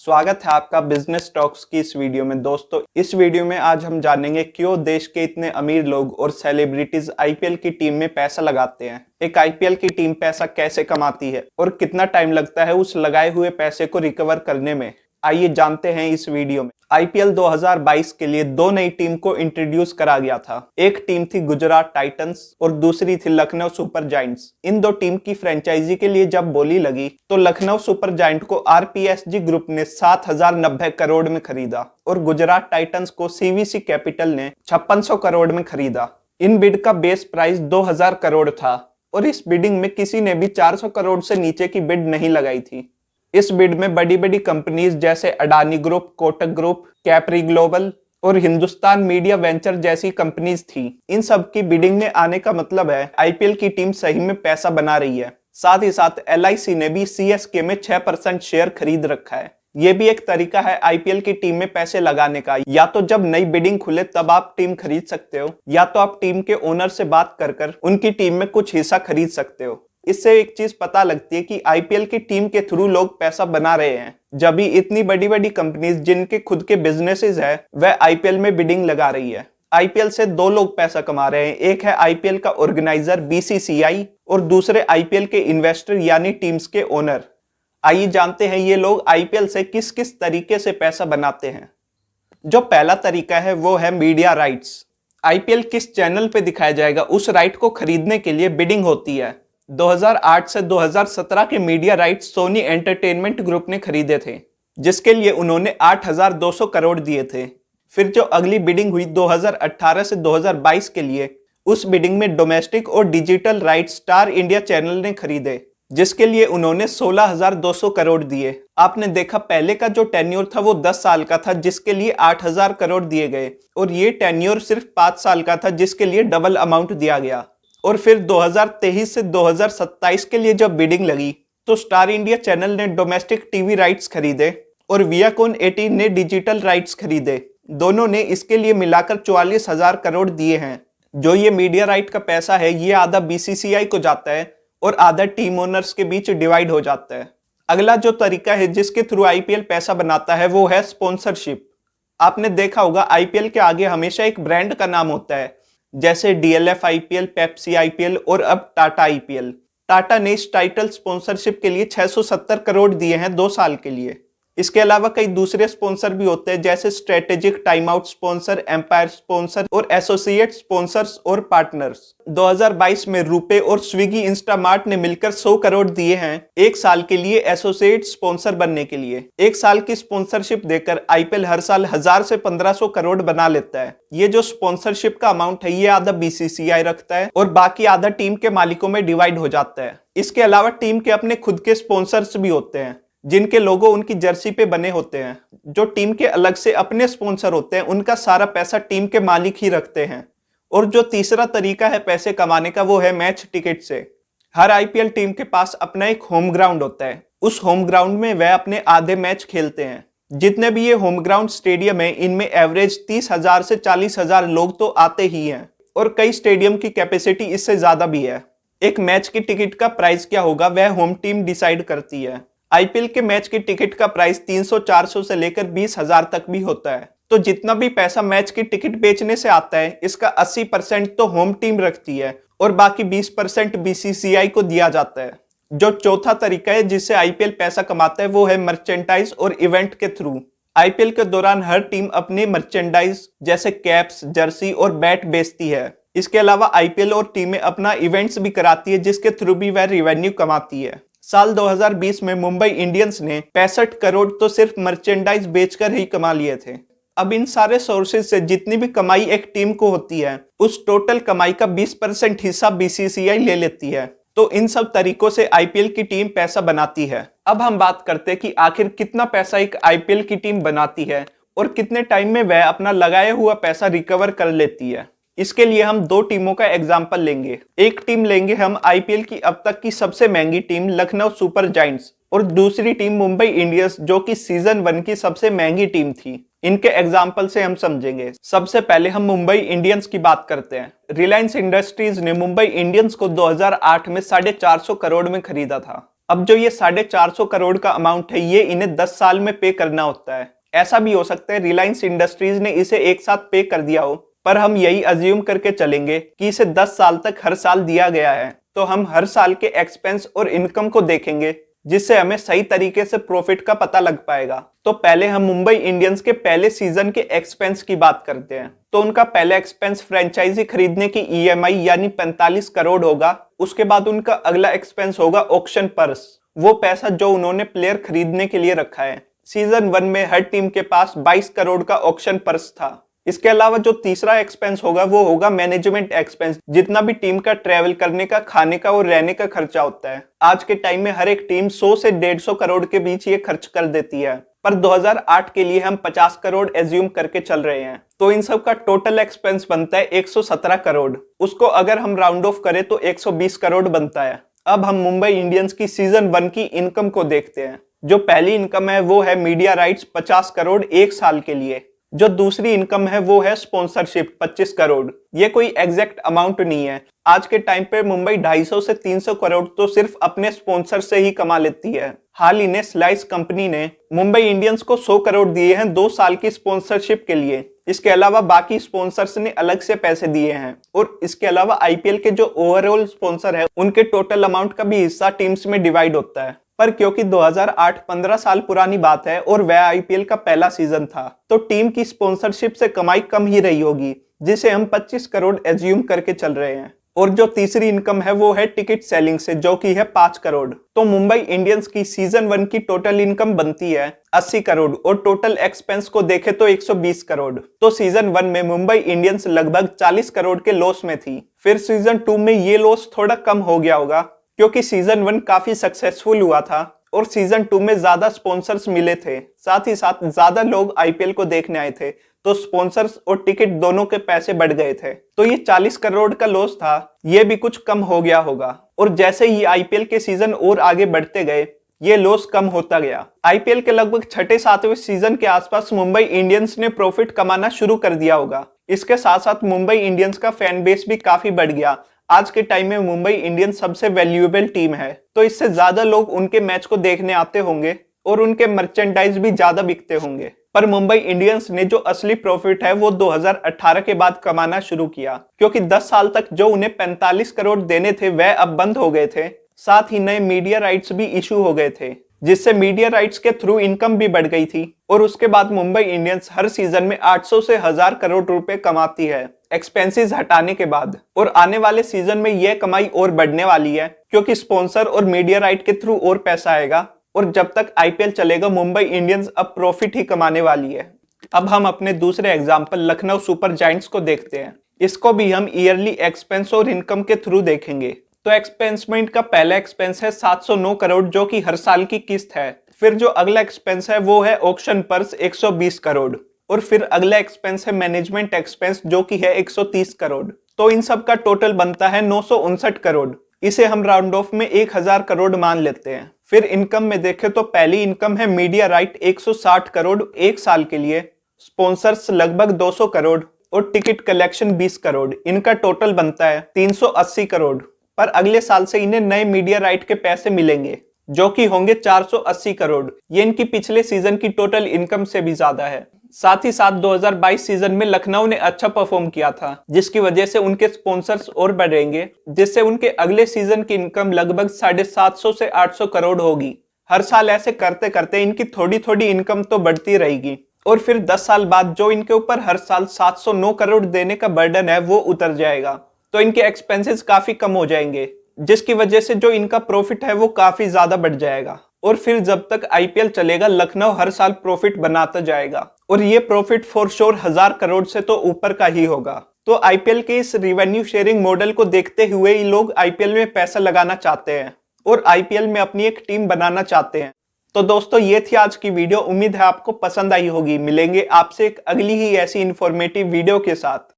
स्वागत है आपका बिजनेस टॉक्स की इस वीडियो में। दोस्तों, इस वीडियो में आज हम जानेंगे क्यों देश के इतने अमीर लोग और सेलिब्रिटीज आईपीएल की टीम में पैसा लगाते हैं, एक आईपीएल की टीम पैसा कैसे कमाती है और कितना टाइम लगता है उस लगाए हुए पैसे को रिकवर करने में। आइए जानते हैं इस वीडियो में। आईपीएल 2022 के लिए दो नई टीम को इंट्रोड्यूस करा गया था। एक टीम थी गुजरात टाइटंस और दूसरी थी लखनऊ सुपर जायंट्स। इन दो टीम की फ्रेंचाइजी के लिए जब बोली लगी तो लखनऊ सुपर जायंट को आरपीएसजी ग्रुप ने 7,090 करोड़ में खरीदा और गुजरात टाइटंस को सीवीसी कैपिटल ने 5600 करोड़ में खरीदा। इन बिड का बेस प्राइस 2000 करोड़ था और इस बिडिंग में किसी ने भी 400 करोड़ से नीचे की बिड नहीं लगाई थी। इस बिड में बड़ी बड़ी कंपनीज जैसे Adani group, Kotak group, Capri global और हिंदुस्तान मीडिया वेंचर जैसी कंपनीज थी। इन सब की बिडिंग में आने का मतलब है आईपीएल की टीम सही में पैसा बना रही है। साथ ही साथ एलआईसी ने भी सीएसके में 6% शेयर खरीद रखा है। ये भी एक तरीका है आईपीएल की टीम में पैसे लगाने का। या तो जब नई बिडिंग खुले तब आप टीम खरीद सकते हो, या तो आप टीम के ओनर से बात कर उनकी टीम में कुछ हिस्सा खरीद सकते हो। इससे एक चीज पता लगती है कि आईपीएल की टीम के थ्रू लोग पैसा बना रहे हैं। जब भी इतनी बड़ी बड़ी कंपनीज जिनके खुद के बिजनेसेस है वह आईपीएल में बिडिंग लगा रही है। आईपीएल से दो लोग पैसा कमा रहे हैं। एक है आईपीएल का ऑर्गेनाइजर बीसीसीआई और दूसरे आईपीएल के इन्वेस्टर यानी टीम्स के ओनर। आइए जानते हैं ये लोग आईपीएल से किस किस तरीके से पैसा बनाते हैं। जो पहला तरीका है वो है मीडिया राइट्स। आईपीएल किस चैनल पे दिखाया जाएगा उस राइट को खरीदने के लिए बिडिंग होती है। 2008 से 2017 के media rights Sony Entertainment Group ने खरीदे थे, जिसके लिए उन्होंने 8,200 करोड़ दिए थे। फिर जो अगली बिडिंग हुई 2018 से 2022 के लिए, उस बिडिंग में डोमेस्टिक और digital rights star India channel ने खरीदे, जिसके लिए उन्होंने 16,200 करोड़ दिए। आपने देखा पहले का जो टेन्योर था वो 10 साल का था, जिसके लिए 8,000 करोड़ दिए गए, और ये टेन्योर सिर्फ 5 साल का था, जिसके लिए डबल अमाउंट दिया गया। और फिर 2023 से 2027 के लिए जब बिडिंग लगी तो स्टार इंडिया चैनल ने डोमेस्टिक टीवी राइट्स खरीदे और वियाकॉन 18 ने डिजिटल राइट्स खरीदे। दोनों ने इसके लिए मिलाकर 44,000 करोड़ दिए हैं। जो ये मीडिया राइट का पैसा है ये आधा बीसीसीआई को जाता है और आधा टीम ओनर्स के बीच डिवाइड हो जाता है। अगला जो तरीका है जिसके थ्रू आईपीएल पैसा बनाता है वो है स्पॉन्सरशिप। आपने देखा होगा आईपीएल के आगे हमेशा एक ब्रांड का नाम होता है, जैसे डीएलएफ आईपीएल, पेप्सी आईपीएल और अब टाटा आईपीएल। टाटा ने इस टाइटल स्पॉन्सरशिप के लिए 670 करोड़ दिए हैं 2 साल के लिए। इसके अलावा कई दूसरे स्पॉन्सर भी होते हैं, जैसे strategic time out sponsor, umpire sponsor और एसोसिएट स्पॉन्सर्स और पार्टनर्स। 2022 में रुपे और स्विगी इंस्टामार्ट ने मिलकर 100 करोड़ दिए हैं 1 साल के लिए एसोसिएट स्पॉन्सर बनने के लिए। 1 साल की स्पॉन्सरशिप देकर आईपीएल हर साल 1000 से 1500 करोड़ बना लेता है। ये जो स्पॉन्सरशिप का अमाउंट है ये आधा बीसीसीआई रखता है और बाकी आधा टीम के मालिकों में डिवाइड हो जाता है। इसके अलावा टीम के अपने खुद के स्पॉन्सर्स भी होते हैं, जिनके लोगो उनकी जर्सी पे बने होते हैं। जो टीम के अलग से अपने स्पॉन्सर होते हैं उनका सारा पैसा टीम के मालिक ही रखते हैं। और जो तीसरा तरीका है पैसे कमाने का वो है मैच टिकट से। हर आईपीएल टीम के पास अपना एक होम ग्राउंड होता है। उस होम ग्राउंड में वह अपने आधे मैच खेलते हैं। जितने भी ये होम ग्राउंड स्टेडियम है इनमें एवरेज 30,000 से 40,000 लोग तो आते ही हैं और कई स्टेडियम की कैपेसिटी इससे ज्यादा भी है। एक मैच की टिकट का प्राइस क्या होगा वह होम टीम डिसाइड करती है। आईपीएल के मैच की टिकट का प्राइस 300-400 से लेकर 20,000 तक भी होता है। तो जितना भी पैसा मैच की टिकट बेचने से आता है इसका 80% तो होम टीम रखती है और बाकी 20% बीसीसीआई को दिया जाता है। जो चौथा तरीका है जिससे आईपीएल पैसा कमाता है वो है मर्चेंडाइज और इवेंट के थ्रू। आईपीएल के दौरान हर टीम अपने मर्चेंडाइज जैसे कैप्स, जर्सी और बैट बेचती है। इसके अलावा आईपीएल और टीमें अपना इवेंट्स भी कराती है जिसके थ्रू भी वह रेवेन्यू कमाती है। साल 2020 में मुंबई इंडियंस ने 65 करोड़ तो सिर्फ मर्चेंडाइज बेचकर ही कमा लिए थे। अब इन सारे सोर्सेज से जितनी भी कमाई एक टीम को होती है उस टोटल कमाई का 20% हिस्सा बीसीसीआई ले लेती है। तो इन सब तरीकों से आईपीएल की टीम पैसा बनाती है। अब हम बात करते हैं कि आखिर कितना पैसा एक आईपीएल की टीम बनाती है और कितने टाइम में वह अपना लगाया हुआ पैसा रिकवर कर लेती है। इसके लिए हम 2 टीमों का एग्जाम्पल लेंगे। एक टीम लेंगे हम आईपीएल की अब तक की सबसे महंगी टीम लखनऊ सुपर जायंट्स और दूसरी टीम मुंबई इंडियंस जो कि सीजन 1 की सबसे महंगी टीम थी। इनके एग्जाम्पल से हम समझेंगे। सबसे पहले हम मुंबई इंडियंस की बात करते हैं। रिलायंस इंडस्ट्रीज ने मुंबई इंडियंस को 2008 में 450 करोड़ में खरीदा था। अब जो ये 450 करोड़ का अमाउंट है, ये इन्हें 10 साल में पे करना होता है। ऐसा भी हो सकता है रिलायंस इंडस्ट्रीज ने इसे एक साथ पे कर दिया हो, पर हम यही अज्यूम करके चलेंगे कि इसे 10 साल तक हर साल दिया गया है। तो हम हर साल के एक्सपेंस और इनकम को देखेंगे, जिससे हमें सही तरीके से प्रॉफिट का पता लग पाएगा। तो पहले हम मुंबई इंडियंस के पहले सीजन के एक्सपेंस की बात करते हैं। तो उनका पहला एक्सपेंस फ्रेंचाइजी खरीदने की ईएमआई यानी 45 करोड़ होगा। उसके बाद उनका अगला एक्सपेंस होगा ऑक्शन पर्स, वो पैसा जो उन्होंने प्लेयर खरीदने के लिए रखा है। सीजन 1 में हर टीम के पास 22 करोड़ का ऑक्शन पर्स था। इसके अलावा जो तीसरा एक्सपेंस होगा वो होगा मैनेजमेंट एक्सपेंस, जितना भी टीम का ट्रैवल करने का, खाने का और रहने का खर्चा होता है। आज के टाइम में हर एक टीम 100 से 150 करोड़ के बीच ये खर्च कर देती है, पर 2008 के लिए हम 50 करोड़ एज्यूम करके चल रहे हैं। तो इन सब का टोटल एक्सपेंस बनता है 117 करोड़। उसको अगर हम राउंड ऑफ करें तो 120 करोड़ बनता है। अब हम मुंबई इंडियंस की सीजन 1 की इनकम को देखते हैं। जो पहली इनकम है वो है मीडिया राइट्स 50 करोड़ एक साल के लिए। जो दूसरी इनकम है वो है स्पॉन्सरशिप 25 करोड़। ये कोई एग्जैक्ट अमाउंट नहीं है। आज के टाइम पे मुंबई 250 से 300 करोड़ तो सिर्फ अपने स्पॉन्सर से ही कमा लेती है। हाल ही में स्लाइस कंपनी ने मुंबई इंडियंस को 100 करोड़ दिए हैं 2 साल की स्पॉन्सरशिप के लिए। इसके अलावा बाकी स्पॉन्सर्स ने अलग से पैसे दिए हैं, और इसके अलावा आईपीएल के जो ओवरऑल स्पॉन्सर है उनके टोटल अमाउंट का भी हिस्सा टीम्स में डिवाइड होता है। पर क्योंकि 2008 15 साल पुरानी बात है और वह आईपीएल का पहला सीजन था, तो टीम की स्पॉन्सरशिप से कमाई कम ही रही होगी, जिसे हम 25 करोड़ एज्यूम करके चल रहे हैं। और जो तीसरी इनकम है वो है टिकट सेलिंग से, जो कि है 5 करोड़। तो मुंबई इंडियंस की सीजन 1 की टोटल इनकम बनती है 80 करोड़ और टोटल एक्सपेंस को देखे तो 120 करोड़। तो सीजन 1 में मुंबई इंडियंस लगभग 40 करोड़ के लॉस में थी। फिर सीजन 2 में ये लॉस थोड़ा कम हो गया होगा, क्योंकि सीजन 1 काफी सक्सेसफुल हुआ था और सीजन 2 में ज्यादा स्पॉन्सर्स मिले थे। साथ ही साथ ज्यादा लोग आईपीएल को देखने आए थे, तो स्पॉन्सर्स और टिकट दोनों के पैसे बढ़ गए थे। तो ये 40 करोड़ का लॉस था, ये भी कुछ कम हो गया होगा। और जैसे ही आईपीएल के सीजन और आगे बढ़ते गए, ये लॉस कम होता गया। आईपीएल के लगभग 6-7वें सीजन के आसपास मुंबई इंडियंस ने प्रॉफिट कमाना शुरू कर दिया होगा। इसके साथ साथ मुंबई इंडियंस का फैन बेस भी काफी बढ़ गया। आज के टाइम में मुंबई इंडियंस सबसे वैल्यूएबल टीम है, तो इससे ज्यादा लोग उनके मैच को देखने आते होंगे और उनके मर्चेंडाइज भी ज्यादा बिकते होंगे। पर मुंबई इंडियंस ने जो असली प्रॉफिट है वो 2018 के बाद कमाना शुरू किया, क्योंकि 10 साल तक जो उन्हें 45 करोड़ देने थे वह अब बंद हो गए थे। साथ ही नए मीडिया राइट्स भी इशू हो गए थे, जिससे मीडिया राइट्स के थ्रू इनकम भी बढ़ गई थी। और उसके बाद मुंबई इंडियंस हर सीजन में 800 से 1000 करोड़ रुपए कमाती है एक्सपेंसेस हटाने के बाद। और आने वाले सीजन में यह कमाई और बढ़ने वाली है, क्योंकि स्पॉन्सर और मीडिया राइट के थ्रू और पैसा आएगा। और जब तक आईपीएल चलेगा मुंबई इंडियंस अब प्रॉफिट ही कमाने वाली है। अब हम अपने दूसरे एग्जांपल लखनऊ सुपर जायंट्स को देखते हैं। इसको भी हम ईयरली एक्सपेंस और इनकम के थ्रू देखेंगे। तो एक्सपेंसमेंट का पहला एक्सपेंस है 709 करोड़, जो कि हर साल की किस्त है। फिर जो अगला एक्सपेंस है वो है ऑक्शन पर्स 120 करोड़, और फिर अगला एक्सपेंस है मैनेजमेंट एक्सपेंस, जो कि है 130 करोड़। तो इन सब का टोटल बनता है 959 करोड़। इसे हम राउंड ऑफ में 1000 करोड़ मान लेते हैं। फिर इनकम में देखें तो पहली इनकम है मीडिया राइट 160 करोड़ एक साल के लिए, स्पॉन्सर्स लगभग 200 करोड़ और टिकट कलेक्शन 20 करोड़। इनका टोटल बनता है 380 करोड़। पर अगले साल से इन्हें नए मीडिया राइट के पैसे मिलेंगे, जो कि होंगे 480 करोड़। ये इनकी पिछले सीजन की टोटल इनकम से भी ज्यादा है। साथ ही साथ 2022 सीजन में लखनऊ ने अच्छा परफॉर्म किया था, जिसकी वजह से उनके स्पॉन्सर्स और बढ़ेंगे, जिससे उनके अगले सीजन की इनकम लगभग 750 से 800 करोड़ होगी। हर साल ऐसे करते करते इनकी थोड़ी थोड़ी इनकम तो बढ़ती रहेगी, और फिर 10 साल बाद जो इनके ऊपर हर साल 709 करोड़ देने का बर्डन है वो उतर जाएगा। तो इनके एक्सपेंसेस काफी कम हो जाएंगे, जिसकी वजह से जो इनका प्रॉफिट है वो काफी ज्यादा बढ़ जाएगा। और फिर जब तक आईपीएल चलेगा लखनऊ हर साल प्रॉफिट बनाता जाएगा, और ये प्रॉफिट फॉर श्योर 1000 करोड़ से तो ऊपर का ही होगा। तो आईपीएल के इस रिवेन्यू शेयरिंग मॉडल को देखते हुए ही लोग आईपीएल में पैसा लगाना चाहते हैं और आईपीएल में अपनी एक टीम बनाना चाहते हैं। तो दोस्तों ये थी आज की वीडियो। उम्मीद है आपको पसंद आई होगी। मिलेंगे आपसे एक अगली ही ऐसी इंफॉर्मेटिव वीडियो के साथ।